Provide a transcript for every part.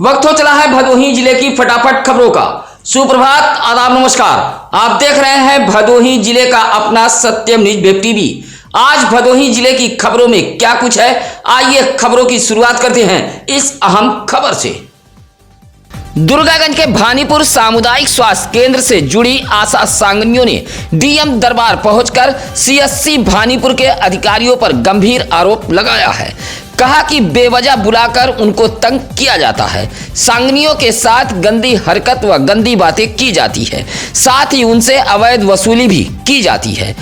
वक्त हो चला है भदोही जिले की फटाफट खबरों का। सुप्रभात, आदाब, नमस्कार। आप देख रहे हैं भदोही जिले का अपना सत्यम न्यूज वेब टीवी। आज भदोही जिले की खबरों में क्या कुछ है, आइए खबरों की शुरुआत करते हैं इस अहम खबर से। दुर्गागंज के भानीपुर सामुदायिक स्वास्थ्य केंद्र से जुड़ी आशा सांगनियों ने डीएम दरबार पहुंचकर सीएससी भानीपुर के अधिकारियों पर गंभीर आरोप लगाया है। कहा कि बेवजह बुलाकर उनको तंग किया जाता है, सांगनियों के साथ गंदी हरकत व गंदी बातें की जाती है, साथ ही उनसे अवैध वसूली भी की जाती है।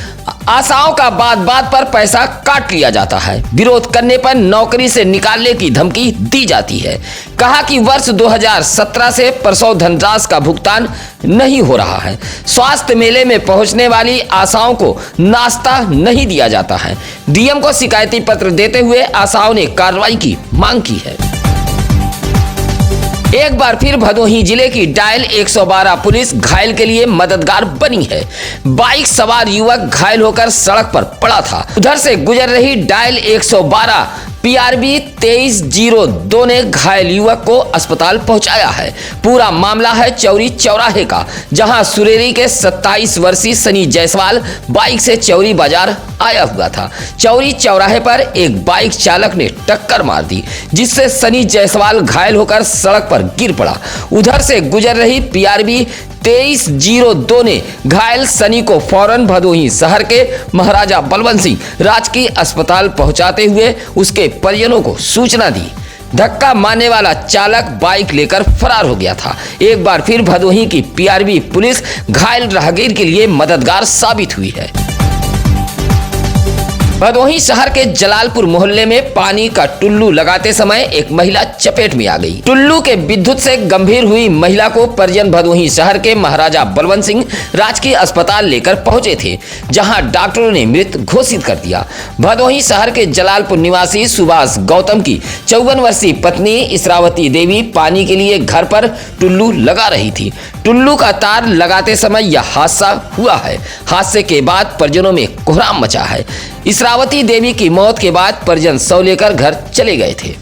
आशाओं का बात बात पर पैसा काट लिया जाता है, विरोध करने पर नौकरी से निकालने की धमकी दी जाती है। कहा कि वर्ष 2017 से परसों धनराशि का भुगतान नहीं हो रहा है। स्वास्थ्य मेले में पहुंचने वाली आशाओं को नाश्ता नहीं दिया जाता है। डीएम को शिकायती पत्र देते हुए आशाओं ने कार्रवाई की मांग की है। एक बार फिर भदोही जिले की डायल 112 पुलिस घायल के लिए मददगार बनी है। बाइक सवार युवक घायल होकर सड़क पर पड़ा था। उधर से गुजर रही डायल 112 PRB 2302 ने घायल युवक को अस्पताल पहुंचाया है। पूरा मामला है चौरी चौराहे का, जहां सुरेरी के 27 वर्षीय सनी जायसवाल बाइक से चौरी बाजार आया हुआ था। चौरी चौराहे पर एक बाइक चालक ने टक्कर मार दी, जिससे सनी जायसवाल घायल होकर सड़क पर गिर पड़ा। उधर से गुजर रही PRB 2302 ने घायल सनी को फौरन भदोही शहर के महाराजा बलवंत सिंह राजकीय अस्पताल पहुंचाते हुए उसके परिजनों को सूचना दी। धक्का मारने वाला चालक बाइक लेकर फरार हो गया था। एक बार फिर भदोही की PRB पुलिस घायल राहगीर के लिए मददगार साबित हुई है। भदोही शहर के जलालपुर मोहल्ले में पानी का टुल्लू लगाते समय एक महिला चपेट में आ गई। टुल्लू के विद्युत से गंभीर हुई महिला को परिजन भदोही शहर के महाराजा बलवंत सिंह राजकीय अस्पताल लेकर पहुंचे थे, जहां डॉक्टरों ने मृत घोषित कर दिया। भदोही शहर के जलालपुर निवासी सुभाष गौतम की 54 वर्षीय पत्नी इसरावती देवी पानी के लिए घर पर टुल्लू लगा रही थी। टुल्लू का तार लगाते समय यह हादसा हुआ है। हादसे के बाद परिजनों में कोहराम मचा है। इसरावती देवी की मौत के बाद परिजन शव लेकर घर चले गए थे।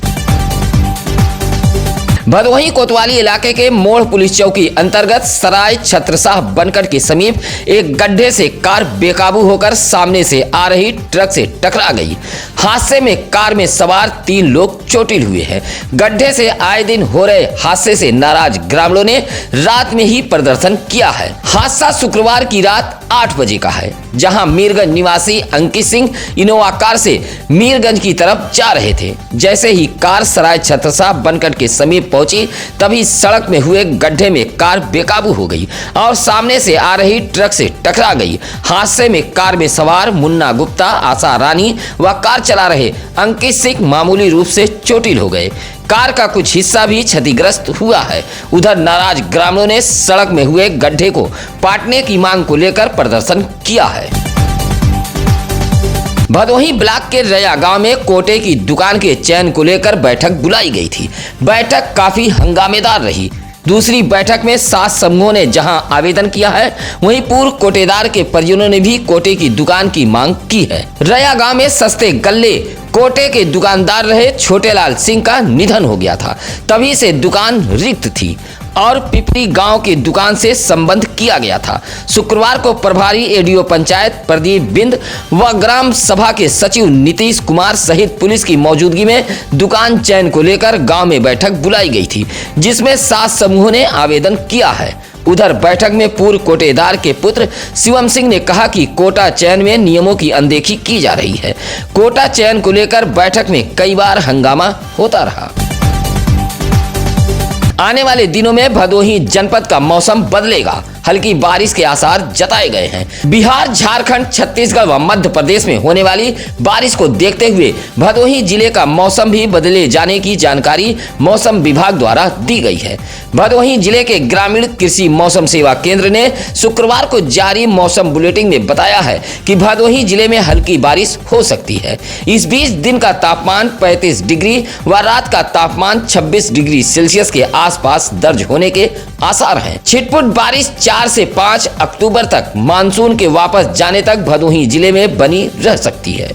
भदोही कोतवाली इलाके के मोड़ पुलिस चौकी अंतर्गत सराय छत्रसाह बनकट के समीप एक गड्ढे से कार बेकाबू होकर सामने से आ रही ट्रक से टकरा गई। हादसे में कार में सवार 3 लोग चोटिल हुए हैं। गड्ढे से आए दिन हो रहे हादसे से नाराज ग्रामीणों ने रात में ही प्रदर्शन किया है। हादसा शुक्रवार की रात 8 बजे का है, जहां मीरगंज निवासी अंकित सिंह इनोवा कार से मीरगंज की तरफ जा रहे थे। जैसे ही कार सराय छत्रसाह बनकट के समीप पहुंची, तभी सड़क में हुए गड्ढे में कार बेकाबू हो गई और सामने से आ रही ट्रक से टकरा गई। हादसे में कार में सवार मुन्ना गुप्ता, आशा रानी व कार चला रहे अंकित सिंह मामूली रूप से चोटिल हो गए। कार का कुछ हिस्सा भी क्षतिग्रस्त हुआ है। उधर नाराज ग्रामीणों ने सड़क में हुए गड्ढे को पाटने की मांग को लेकर प्रदर्शन किया है। भदोही ब्लॉक के रया गांव में कोटे की दुकान के चयन को लेकर बैठक बुलाई गई थी। बैठक काफी हंगामेदार रही। दूसरी बैठक में 7 समूहों ने जहां आवेदन किया है, वहीं पूर्व कोटेदार के परिजनों ने भी कोटे की दुकान की मांग की है। रया गांव में सस्ते गल्ले कोटे के दुकानदार रहे छोटेलाल सिंह का निधन हो गया था। तभी से दुकान रिक्त थी और पिपरी गांव की दुकान से संबंध किया गया था। शुक्रवार को प्रभारी एडीओ पंचायत प्रदीप बिंद व ग्राम सभा के सचिव नीतीश कुमार सहित पुलिस की मौजूदगी में दुकान चयन को लेकर गांव में बैठक बुलाई गई थी, जिसमें 7 समूहों ने आवेदन किया है। उधर बैठक में पूर्व कोटेदार के पुत्र शिवम सिंह ने कहा कि कोटा चयन में नियमों की अनदेखी की जा रही है। कोटा चयन को लेकर बैठक में कई बार हंगामा होता रहा। आने वाले दिनों में भदोही जनपद का मौसम बदलेगा। हल्की बारिश के आसार जताए गए हैं। बिहार, झारखंड, छत्तीसगढ़ व मध्य प्रदेश में होने वाली बारिश को देखते हुए भदोही जिले का मौसम भी बदले जाने की जानकारी मौसम विभाग द्वारा दी गई है। भदोही जिले के ग्रामीण कृषि मौसम सेवा केंद्र ने शुक्रवार को जारी मौसम बुलेटिन में बताया है कि भदोही जिले में हल्की बारिश हो सकती है। इस बीच दिन का तापमान 35 डिग्री व रात का तापमान 26 डिग्री सेल्सियस के आसपास दर्ज होने के आसार हैं। छिटपुट बारिश 4 से 5 अक्टूबर तक मानसून के वापस जाने तक भदोही जिले में बनी रह सकती है।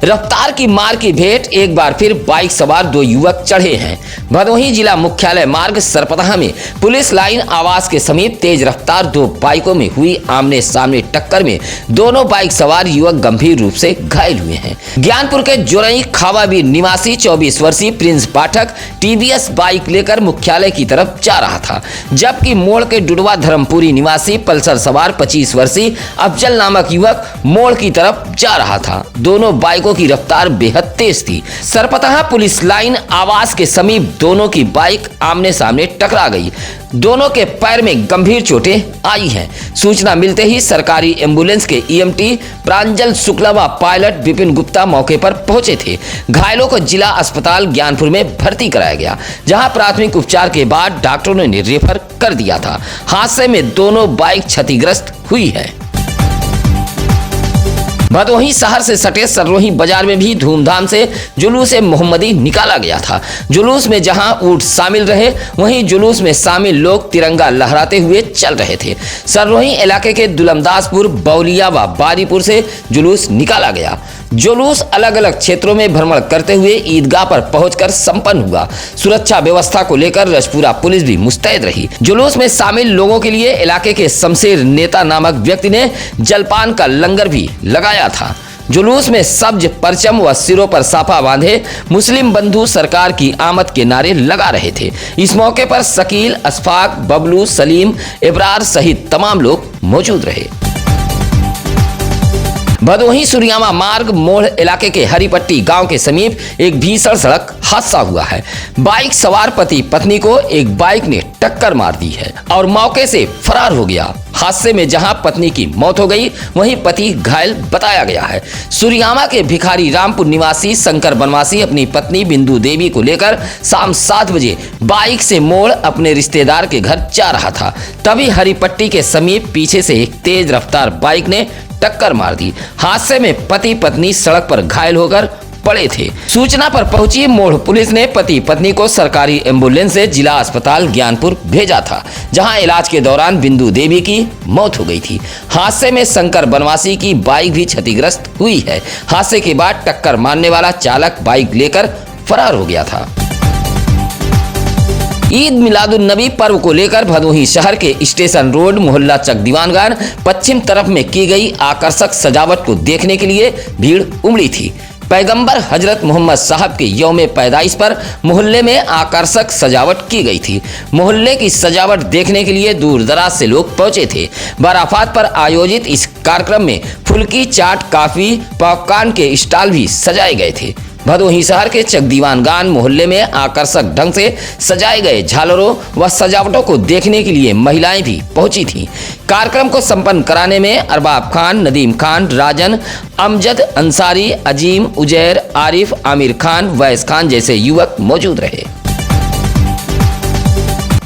रफ्तार की मार की भेंट एक बार फिर बाइक सवार दो युवक चढ़े हैं। भदोही जिला मुख्यालय मार्ग सरपतहा में पुलिस लाइन आवास के समीप तेज रफ्तार दो बाइकों में हुई आमने सामने टक्कर में दोनों बाइक सवार युवक गंभीर रूप से घायल हुए हैं। ज्ञानपुर के जोरई खावाबीर निवासी 24 वर्षीय प्रिंस पाठक टीवीएस बाइक लेकर मुख्यालय की तरफ जा रहा था, जबकि मोड़ के डुडवा धर्मपुरी निवासी पल्सर सवार 25 वर्षीय अफजल नामक युवक मोड़ की तरफ जा रहा था। दोनों बाइकों की रफ्तार बेहद तेज थी। सरपतहा पुलिस लाइन आवास के समीप दोनों की बाइक आमने सामने टकरा गई। दोनों के पैर में गंभीर चोटें आई हैं। सूचना मिलते ही सरकारी एम्बुलेंस के ईएमटी प्रांजल शुक्ला व पायलट विपिन गुप्ता मौके पर पहुंचे थे। घायलों को जिला अस्पताल ज्ञानपुर में भर्ती कराया गया, जहां प्राथमिक उपचार के बाद डॉक्टरों ने रेफर कर दिया था। हादसे में दोनों बाइक क्षतिग्रस्त हुई है। भदोही शहर से सटे सररोही बाजार में भी धूमधाम से जुलूस मोहम्मदी निकाला गया था। जुलूस में जहां ऊंट शामिल रहे, वहीं जुलूस में शामिल लोग तिरंगा लहराते हुए चल रहे थे। सररोही इलाके के दुलमदासपुर, बौलिया व बारीपुर से जुलूस निकाला गया। जुलूस अलग अलग क्षेत्रों में भ्रमण करते हुए ईदगाह पर पहुंचकर संपन्न हुआ। सुरक्षा व्यवस्था को लेकर रजपुरा पुलिस भी मुस्तैद रही। जुलूस में शामिल लोगों के लिए इलाके के शमशेर नेता नामक व्यक्ति ने जलपान का लंगर भी लगाया था। जुलूस में सब्ज परचम व सिरों पर साफा बांधे मुस्लिम बंधु सरकार की आमद के नारे लगा रहे थे। इस मौके पर शकील, अशफाक, बबलू, सलीम, इब्रार सहित तमाम लोग मौजूद रहे। भदोही सुरियामा मार्ग मोड़ इलाके के हरिपट्टी गांव के समीप एक भीषण सड़क हादसा हुआ है। बाइक सवार पति पत्नी को एक बाइक ने टक्कर मार दी है और मौके से फरार हो गया। हादसे में जहां पत्नी की मौत हो गई, वहीं पति घायल बताया गया है। सुरियामा के भिखारी रामपुर निवासी शंकर बनवासी अपनी पत्नी बिंदु देवी को लेकर शाम 7 बजे बाइक से मोड़ अपने रिश्तेदार के घर जा रहा था। तभी हरिपट्टी के समीप पीछे से एक तेज रफ्तार बाइक ने टक्कर मार दी। हादसे में पति पत्नी सड़क पर घायल होकर पड़े थे। सूचना पर पहुंची मोड़ पुलिस ने पति पत्नी को सरकारी एम्बुलेंस से जिला अस्पताल ज्ञानपुर भेजा था, जहां इलाज के दौरान बिंदु देवी की मौत हो गई थी। हादसे में शंकर बनवासी की बाइक भी क्षतिग्रस्त हुई है। हादसे के बाद टक्कर मारने वाला चालक बाइक लेकर फरार हो गया था। ईद मिलादुन नबी पर्व को लेकर भदोही शहर के स्टेशन रोड, मोहल्ला चक दीवानगान पश्चिम तरफ में की गई आकर्षक सजावट को देखने के लिए भीड़ उमड़ी थी। पैगंबर हजरत मोहम्मद साहब के यौम पैदाइश पर मोहल्ले में आकर्षक सजावट की गई थी। मोहल्ले की सजावट देखने के लिए दूर दराज से लोग पहुंचे थे। बाराफात पर आयोजित इस कार्यक्रम में फुल्की, चाट, काफी, पॉपकॉर्न के स्टॉल भी सजाए गए थे। भदोही शहर के चकदीवानगान मोहल्ले में आकर्षक ढंग से सजाए गए झालरों व सजावटों को देखने के लिए महिलाएं भी पहुंची थीं। कार्यक्रम को संपन्न कराने में अरबाब खान, नदीम खान, राजन, अमजद अंसारी, अजीम, उजैर, आरिफ, आमिर खान, वैस खान जैसे युवक मौजूद रहे।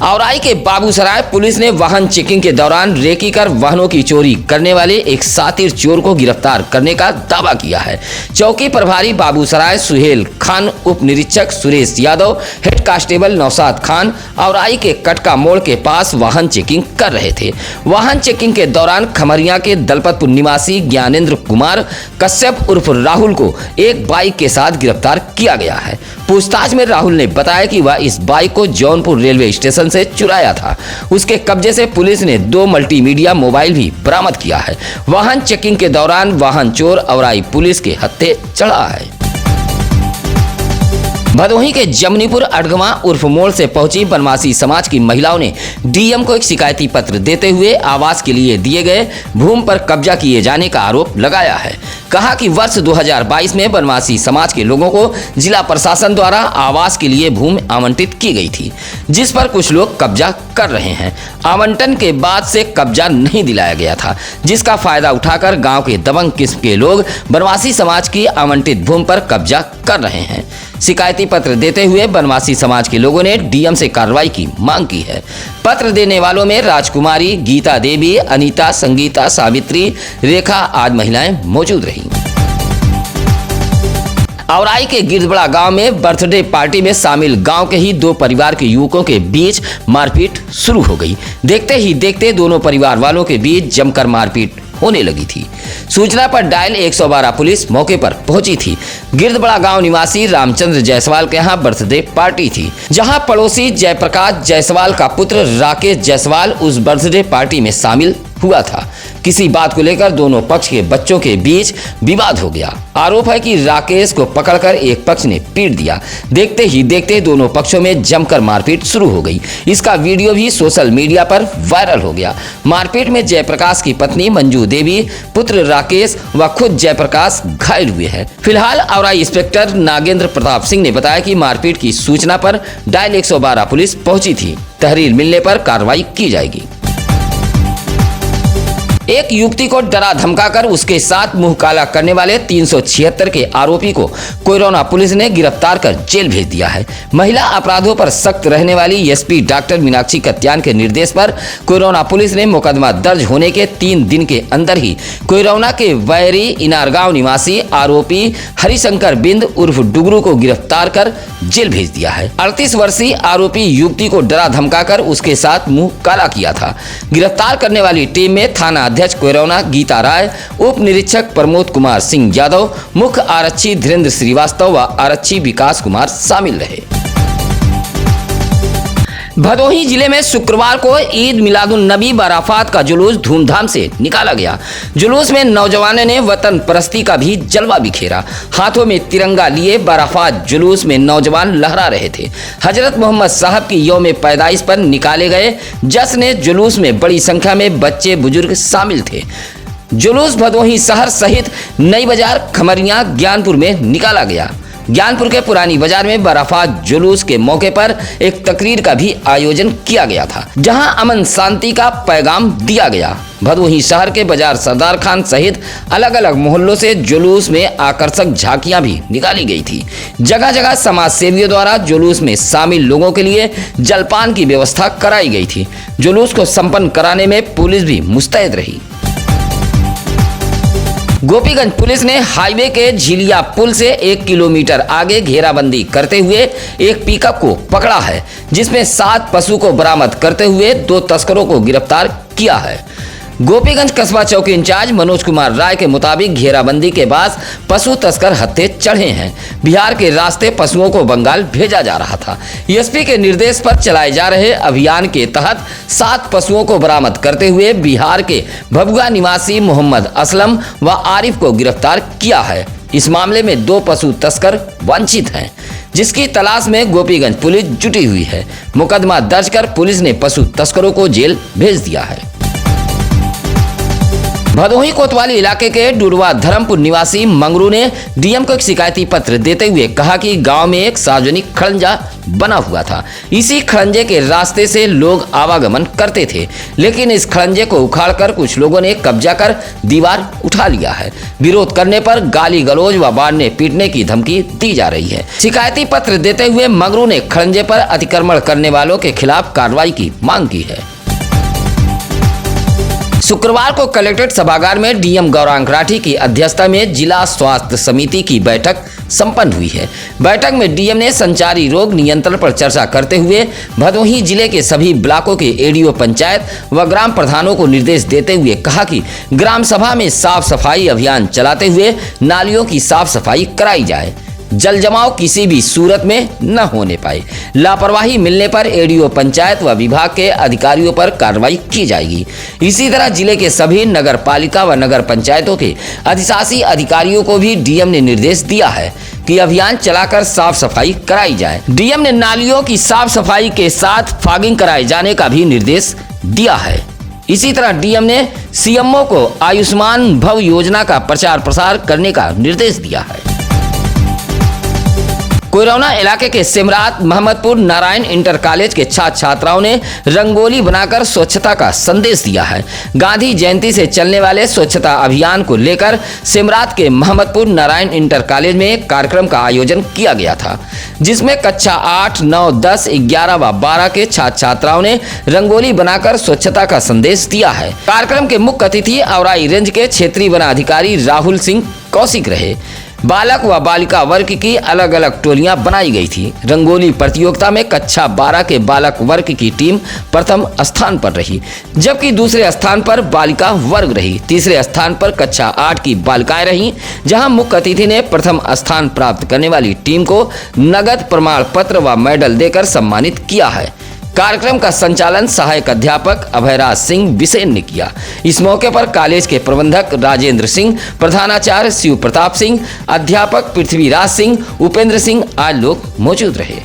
औराई के बाबूसराय पुलिस ने वाहन चेकिंग के दौरान रेकी कर वाहनों की चोरी करने वाले एक शातिर चोर को गिरफ्तार करने का दावा किया है। चौकी प्रभारी बाबूसराय सुहेल खान, उप निरीक्षक सुरेश यादव, हेड कांस्टेबल नौशाद खान औराई के कटका मोड़ के पास वाहन चेकिंग कर रहे थे। वाहन चेकिंग के दौरान खमरिया के दलपतपुर निवासी ज्ञानेंद्र कुमार कश्यप उर्फ राहुल को एक बाइक के साथ गिरफ्तार किया गया है। पूछताछ में राहुल ने बताया कि वह इस बाइक को जौनपुर रेलवे स्टेशन से चुराया था। उसके कब्जे से पुलिस ने 2 मल्टीमीडिया मोबाइल भी बरामद किया है। वाहन चेकिंग के दौरान वाहन चोर औराई पुलिस के हत्थे चढ़ा है। भदोही के जमनीपुर अडगवा उर्फ मोड़ से पहुंची बनवासी समाज की महिलाओं ने डीएम को एक शिकायती पत्र देते हुए आवास के लिए दिए गए भूमि पर कब्जा किए जाने का आरोप लगाया है। कहा कि वर्ष 2022 में बनवासी समाज के लोगों को जिला प्रशासन द्वारा आवास के लिए भूमि आवंटित की गई थी, जिस पर कुछ लोग कब्जा कर रहे हैं। आवंटन के बाद से कब्जा नहीं दिलाया गया था, जिसका फायदा उठाकर गांव के दबंग किस्म के लोग बनवासी समाज की आवंटित भूमि पर कब्जा कर रहे हैं। शिकायती पत्र देते हुए बनवासी समाज के लोगों ने डीएम से कार्रवाई की मांग की है। पत्र देने वालों में राजकुमारी, गीता देवी, अनीता, संगीता, सावित्री, रेखा आदि महिलाएं मौजूद रहीं। औराई के गिरदबड़ा गांव में बर्थडे पार्टी में शामिल गांव के ही 2 परिवार के युवकों के बीच मारपीट शुरू हो गई। देखते ही देखते दोनों परिवार वालों के बीच जमकर मारपीट होने लगी थी। सूचना पर डायल 112 पुलिस मौके पर पहुंची थी। गिरदबड़ा गांव निवासी रामचंद्र जायसवाल के यहाँ बर्थडे पार्टी थी, जहां पड़ोसी जयप्रकाश जायसवाल का पुत्र राकेश जायसवाल उस बर्थडे पार्टी में शामिल हुआ था। किसी बात को लेकर दोनों पक्ष के बच्चों के बीच विवाद हो गया। आरोप है कि राकेश को पकड़कर एक पक्ष ने पीट दिया। देखते ही देखते दोनों पक्षों में जमकर मारपीट शुरू हो गई। इसका वीडियो भी सोशल मीडिया पर वायरल हो गया। मारपीट में जयप्रकाश की पत्नी मंजू देवी, पुत्र राकेश व खुद जयप्रकाश घायल हुए हैं। फिलहाल औराई इंस्पेक्टर नागेंद्र प्रताप सिंह ने बताया कि मारपीट की सूचना पर डायल 112 पुलिस पहुंची थी। तहरीर मिलने पर कार्रवाई की जाएगी। एक युवती को डरा धमकाकर उसके साथ मुंह काला करने वाले 376 के आरोपी को कोयरोना पुलिस ने गिरफ्तार कर जेल भेज दिया है। महिला अपराधों पर सख्त रहने वाली एसपी डॉक्टर मीनाक्षी कत्यान के निर्देश पर कोयरोना पुलिस ने मुकदमा दर्ज होने के 3 दिन के अंदर ही कोयरोना के वैरी इनारगांव निवासी आरोपी हरिशंकर बिंद उर्फ डुगरू को गिरफ्तार कर जेल भेज दिया है। 38 वर्षीय आरोपी युवती को डरा धमकाकर उसके साथ मुंह काला किया था। गिरफ्तार करने वाली टीम में थाना अध्यक्ष कोयरोना गीता राय, उप निरीक्षक प्रमोद कुमार सिंह यादव, मुख्य आरक्षी धीरेन्द्र श्रीवास्तव व आरक्षी विकास कुमार शामिल रहे। भदोही जिले में शुक्रवार को ईद मिलादुन नबी व अराफात का जुलूस धूमधाम से निकाला गया। जुलूस में नौजवानों ने वतन परस्ती का भी जलवा बिखेरा। हाथों में तिरंगा लिए अराफात जुलूस में नौजवान लहरा रहे थे। हजरत मोहम्मद साहब की यौम पैदाइश पर निकाले गए जश्न जुलूस में बड़ी संख्या में बच्चे बुजुर्ग शामिल थे। जुलूस भदोही शहर सहित नई बाजार, खमरिया, ज्ञानपुर में निकाला गया। ज्ञानपुर के पुरानी बाजार में अराफात जुलूस के मौके पर एक तकरीर का भी आयोजन किया गया था, जहां अमन शांति का पैगाम दिया गया। भदोही शहर के बाजार सरदार खान सहित अलग अलग मोहल्लों से जुलूस में आकर्षक झांकियां भी निकाली गई थी। जगह जगह समाज सेवियों द्वारा जुलूस में शामिल लोगों के लिए जलपान की व्यवस्था कराई गई थी। जुलूस को संपन्न कराने में पुलिस भी मुस्तैद रही। गोपीगंज पुलिस ने हाईवे के झिलिया पुल से 1 किलोमीटर आगे घेराबंदी करते हुए एक पिकअप को पकड़ा है, जिसमें 7 पशु को बरामद करते हुए 2 तस्करों को गिरफ्तार किया है। गोपीगंज कस्बा चौकी इंचार्ज मनोज कुमार राय के मुताबिक घेराबंदी के बाद पशु तस्कर हत्थे चढ़े हैं। बिहार के रास्ते पशुओं को बंगाल भेजा जा रहा था। एसपी के निर्देश पर चलाए जा रहे अभियान के तहत 7 पशुओं को बरामद करते हुए बिहार के भभुआ निवासी मोहम्मद असलम व आरिफ को गिरफ्तार किया है। इस मामले में 2 पशु तस्कर वांछित हैं, जिसकी तलाश में गोपीगंज पुलिस जुटी हुई है। मुकदमा दर्ज कर पुलिस ने पशु तस्करों को जेल भेज दिया है। भदोही कोतवाली इलाके के डुडवा धर्मपुर निवासी मंगरू ने डीएम को एक शिकायती पत्र देते हुए कहा कि गांव में एक सार्वजनिक खड़ंजा बना हुआ था। इसी खड़ंजे के रास्ते से लोग आवागमन करते थे, लेकिन इस खड़ंजे को उखाड़कर कुछ लोगों ने कब्जा कर दीवार उठा लिया है। विरोध करने पर गाली गलौज व मारने पीटने की धमकी दी जा रही है। शिकायती पत्र देते हुए मंगरू ने खड़ंजे पर अतिक्रमण करने वालों के खिलाफ कार्रवाई की मांग की है। शुक्रवार को कलेक्ट्रेट सभागार में डीएम गौरांग राठी की अध्यक्षता में जिला स्वास्थ्य समिति की बैठक संपन्न हुई है। बैठक में डीएम ने संचारी रोग नियंत्रण पर चर्चा करते हुए भदोही जिले के सभी ब्लॉकों के एडीओ पंचायत व ग्राम प्रधानों को निर्देश देते हुए कहा कि ग्राम सभा में साफ सफाई अभियान चलाते हुए नालियों की साफ सफाई कराई जाए। जल जमाव किसी भी सूरत में न होने पाए। लापरवाही मिलने पर एडीओ पंचायत व विभाग के अधिकारियों पर कार्रवाई की जाएगी। इसी तरह जिले के सभी नगर पालिका व नगर पंचायतों के अधिशासी अधिकारियों को भी डीएम ने निर्देश दिया है कि अभियान चलाकर साफ सफाई कराई जाए। डीएम ने नालियों की साफ सफाई के साथ फॉगिंग कराए जाने का भी निर्देश दिया है। इसी तरह डीएम ने सीएमओ को आयुष्मान भव योजना का प्रचार प्रसार करने का निर्देश दिया है। कोयरोना इलाके के सिमरात मोहम्मदपुर नारायण इंटर कॉलेज के छात्र छात्राओं ने रंगोली बनाकर स्वच्छता का संदेश दिया है। गांधी जयंती से चलने वाले स्वच्छता अभियान को लेकर सिमरात के मोहम्मदपुर नारायण इंटर कॉलेज में एक कार्यक्रम का आयोजन किया गया था, जिसमें कक्षा 8, 9, 10, 11 व 12 के छात्र छात्राओं ने रंगोली बनाकर स्वच्छता का संदेश दिया है। कार्यक्रम के मुख्य अतिथि औराई रेंज के क्षेत्रीय वनाधिकारी राहुल सिंह कौशिक रहे। बालक व बालिका वर्ग की अलग अलग टोलियां बनाई गई थी। रंगोली प्रतियोगिता में कक्षा 12 के बालक वर्ग की टीम प्रथम स्थान पर रही, जबकि दूसरे स्थान पर बालिका वर्ग रही। तीसरे स्थान पर कक्षा 8 की बालिकाएं रहीं, जहां मुख्य अतिथि ने प्रथम स्थान प्राप्त करने वाली टीम को नगद प्रमाण पत्र व मेडल देकर सम्मानित किया है। कार्यक्रम का संचालन सहायक अध्यापक अभयराज सिंह बिसेन ने किया। इस मौके पर कॉलेज के प्रबंधक राजेंद्र सिंह, प्रधानाचार्य शिव प्रताप सिंह, अध्यापक पृथ्वीराज सिंह, उपेंद्र सिंह आदि लोग मौजूद रहे।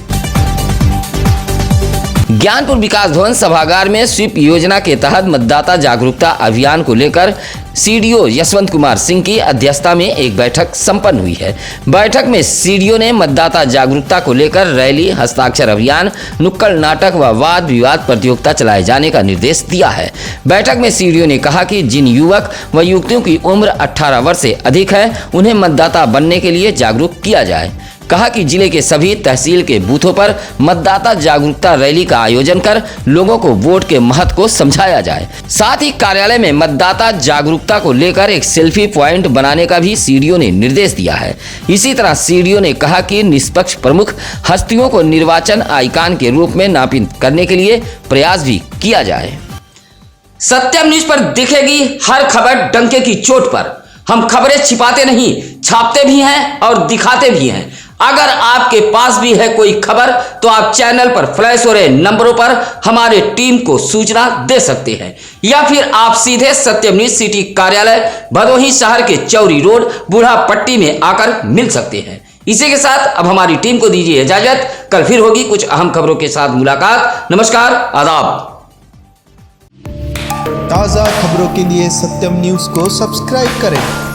ज्ञानपुर विकास भवन सभागार में स्वीप योजना के तहत मतदाता जागरूकता अभियान को लेकर सीडीओ यशवंत कुमार सिंह की अध्यक्षता में एक बैठक संपन्न हुई है। बैठक में सीडीओ ने मतदाता जागरूकता को लेकर रैली, हस्ताक्षर अभियान, नुक्कड़ नाटक व वाद विवाद प्रतियोगिता चलाए जाने का निर्देश दिया है। बैठक में सीडीओ ने कहा कि जिन युवक व युवतियों की उम्र 18 वर्ष से अधिक है, उन्हें मतदाता बनने के लिए जागरूक किया जाए। कहा कि जिले के सभी तहसील के बूथों पर मतदाता जागरूकता रैली का आयोजन कर लोगों को वोट के महत्व को समझाया जाए। साथ ही कार्यालय में मतदाता जागरूकता को लेकर एक सेल्फी पॉइंट बनाने का भी सीडीओ ने निर्देश दिया है। इसी तरह सीडीओ ने कहा कि निष्पक्ष प्रमुख हस्तियों को निर्वाचन आइकान के रूप में नामित करने के लिए प्रयास भी किया जाए। सत्यम न्यूज पर दिखेगी हर खबर डंके की चोट पर। हम खबरें छिपाते नहीं, छापते भी हैं और दिखाते भी हैं। अगर आपके पास भी है कोई खबर तो आप चैनल पर फ्लैश हो रहे नंबरों पर हमारे टीम को सूचना दे सकते हैं, या फिर आप सीधे सत्यम न्यूज सिटी कार्यालय भदोही शहर के चौरी रोड बूढ़ा पट्टी में आकर मिल सकते हैं। इसी के साथ अब हमारी टीम को दीजिए इजाजत। कल फिर होगी कुछ अहम खबरों के साथ मुलाकात। नमस्कार, आदाब। ताज़ा खबरों के लिए सत्यम न्यूज़ को सब्सक्राइब करें।